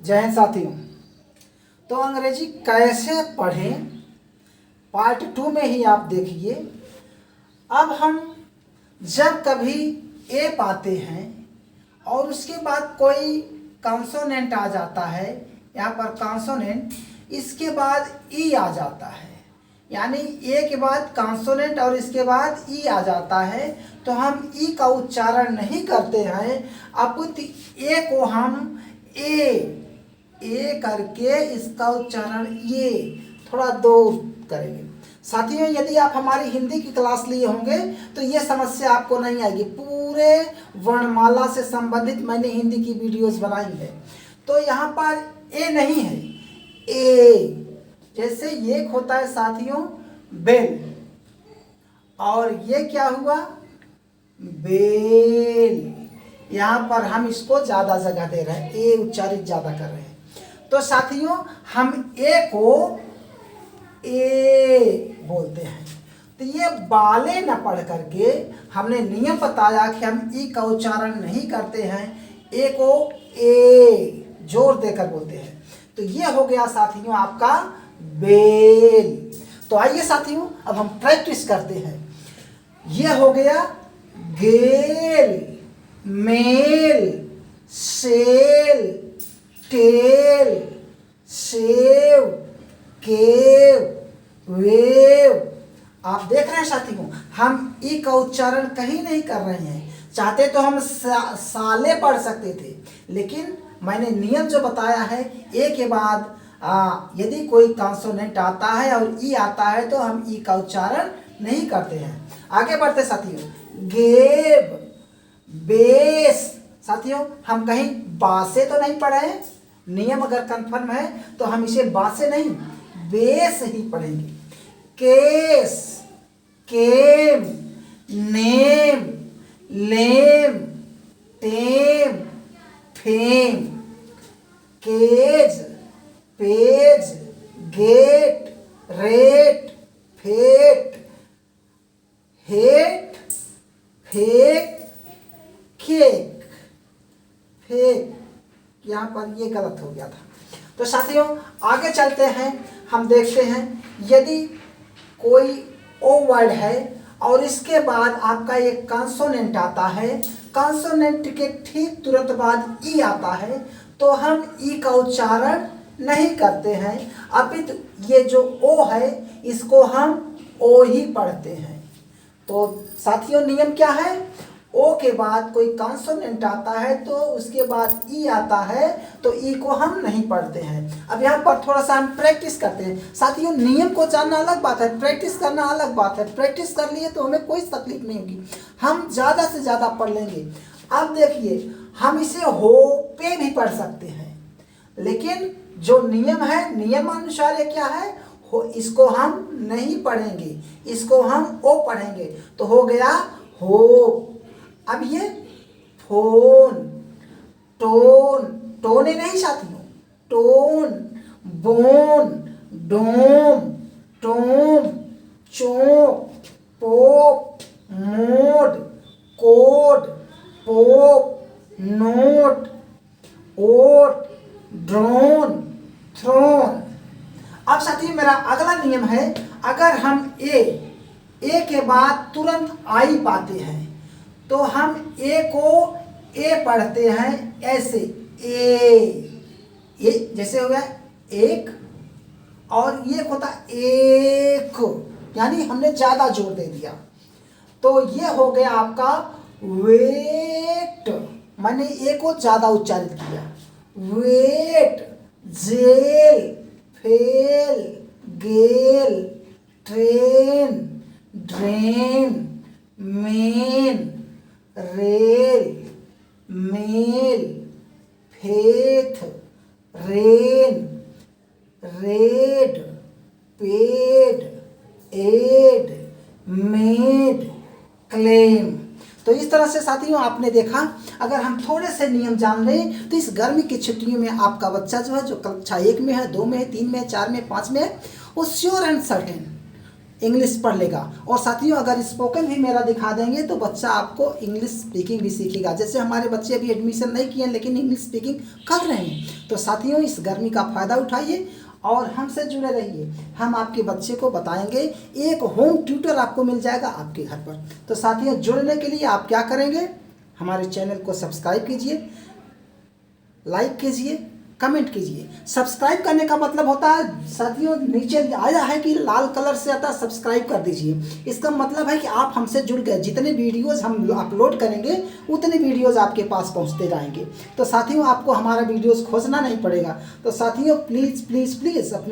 जय हिंद साथियों। तो अंग्रेजी कैसे पढ़ें पार्ट 2 में ही आप देखिए। अब हम जब कभी ए पाते हैं और उसके बाद कोई कॉन्सोनेंट आ जाता है, यहाँ पर कॉन्सोनेंट, इसके बाद ई आ जाता है, यानी ए के बाद कॉन्सोनेंट और इसके बाद ई आ जाता है, तो हम ई का उच्चारण नहीं करते हैं, अपितु ए को हम ए करके इसका उच्चारण ये थोड़ा दो करेंगे। साथियों, यदि आप हमारी हिंदी की क्लास लिए होंगे तो ये समस्या आपको नहीं आएगी। पूरे वर्णमाला से संबंधित मैंने हिंदी की वीडियोस बनाई है। तो यहाँ पर ए नहीं है, ए जैसे ये होता है साथियों बेल, और ये क्या हुआ बेल। यहाँ पर हम इसको ज़्यादा जगह दे रहे हैं, ए उच्चारित ज़्यादा कर रहे हैं। तो साथियों हम ए को ए बोलते हैं। तो ये बाले न पढ़ करके हमने नियम बताया कि हम ई का उच्चारण नहीं करते हैं, ए को ए जोर देकर बोलते हैं। तो ये हो गया साथियों आपका बेल। तो आइए साथियों अब हम प्रैक्टिस करते हैं। ये हो गया गेल, मेल, सेल, टेल, सेव, केव, वेव। आप देख रहे हैं साथियों, हम ई का उच्चारण कहीं नहीं कर रहे हैं। चाहते तो हम साले पढ़ सकते थे, लेकिन मैंने नियम जो बताया है, ए के बाद यदि कोई कॉन्सोनेंट आता है और ई आता है तो हम ई का उच्चारण नहीं करते हैं। आगे बढ़ते साथियों, गेब, बेस। साथियों हम कहीं बासे तो नहीं पढ़े हैं, नियम अगर कंफर्म है तो हम इसे बासे नहीं बेस ही पढ़ेंगे। Case, came, name, lame, tame, fame, cage, page, gate, rate, fate, hate, fake, cake, fake. यहाँ पर ये गलत हो गया था। तो साथियों आगे चलते हैं, हम देखते हैं यदि कोई ओ वर्ड है और इसके बाद आपका एक कॉन्सोनेंट आता है, कॉन्सोनेंट के ठीक तुरंत बाद ई आता है, तो हम ई का उच्चारण नहीं करते हैं, अपितु ये जो ओ है इसको हम ओ ही पढ़ते हैं। तो साथियों नियम क्या है, ओ के बाद कोई कॉन्सोनेंट आता है तो उसके बाद ई आता है, तो ई को हम नहीं पढ़ते हैं। अब यहाँ पर थोड़ा सा हम प्रैक्टिस करते हैं। साथियों नियम को जानना अलग बात है, प्रैक्टिस करना अलग बात है। प्रैक्टिस कर लिए तो हमें कोई तकलीफ नहीं होगी, हम ज़्यादा से ज़्यादा पढ़ लेंगे। अब देखिए हम इसे हो पे भी पढ़ सकते हैं, लेकिन जो नियम है, नियमानुसार ये क्या है, हो इसको हम नहीं पढ़ेंगे, इसको हम ओ पढ़ेंगे। तो हो गया हो। अब ये फोन, टोन, टोने नहीं साथियों, tone, bone, dome, tome, choke, pope, mode, code, pope, note, oat, drone, throne. अब साथियों मेरा अगला नियम है, अगर हम ए के बाद तुरंत आई पाते हैं तो हम ए को ए पढ़ते हैं ऐसे, ए जैसे हो गया एक, और ये होता एक, यानी हमने ज्यादा जोर दे दिया। तो ये हो गया आपका वेट, मैंने ए को ज्यादा उच्चारित किया, wait, jail, fail, gale, train, drain, main, rail, mail, faith, rain, raid, paid, aid, maid, claim. तो इस तरह से साथियों आपने देखा, अगर हम थोड़े से नियम जान लें तो इस गर्मी की छुट्टियों में आपका बच्चा जो है, जो कक्षा 1 में है, 2 में है, 3 में है, 4 में, 5 में है, वो श्योर एंड सर्टेन इंग्लिश पढ़ लेगा। और साथियों अगर स्पोकन भी मेरा दिखा देंगे तो बच्चा आपको इंग्लिश स्पीकिंग भी सीखेगा। जैसे हमारे बच्चे अभी एडमिशन नहीं किए लेकिन इंग्लिश स्पीकिंग कर रहे हैं। तो साथियों इस गर्मी का फ़ायदा उठाइए और हमसे जुड़े रहिए। हम आपके बच्चे को बताएंगे, एक होम ट्यूटर आपको मिल जाएगा आपके घर पर। तो साथियों जुड़ने के लिए आप क्या करेंगे, हमारे चैनल को सब्सक्राइब कीजिए, लाइक कीजिए, कमेंट कीजिए। सब्सक्राइब करने का मतलब होता है साथियों, नीचे आया है कि लाल कलर से आता है सब्सक्राइब कर दीजिए। इसका मतलब है कि आप हमसे जुड़ गए। जितने वीडियोस हम अपलोड करेंगे उतने वीडियोस आपके पास पहुंचते रहेंगे। तो साथियों आपको हमारा वीडियोस खोजना नहीं पड़ेगा। तो साथियों प्लीज़ प्लीज़ प्लीज़ अपने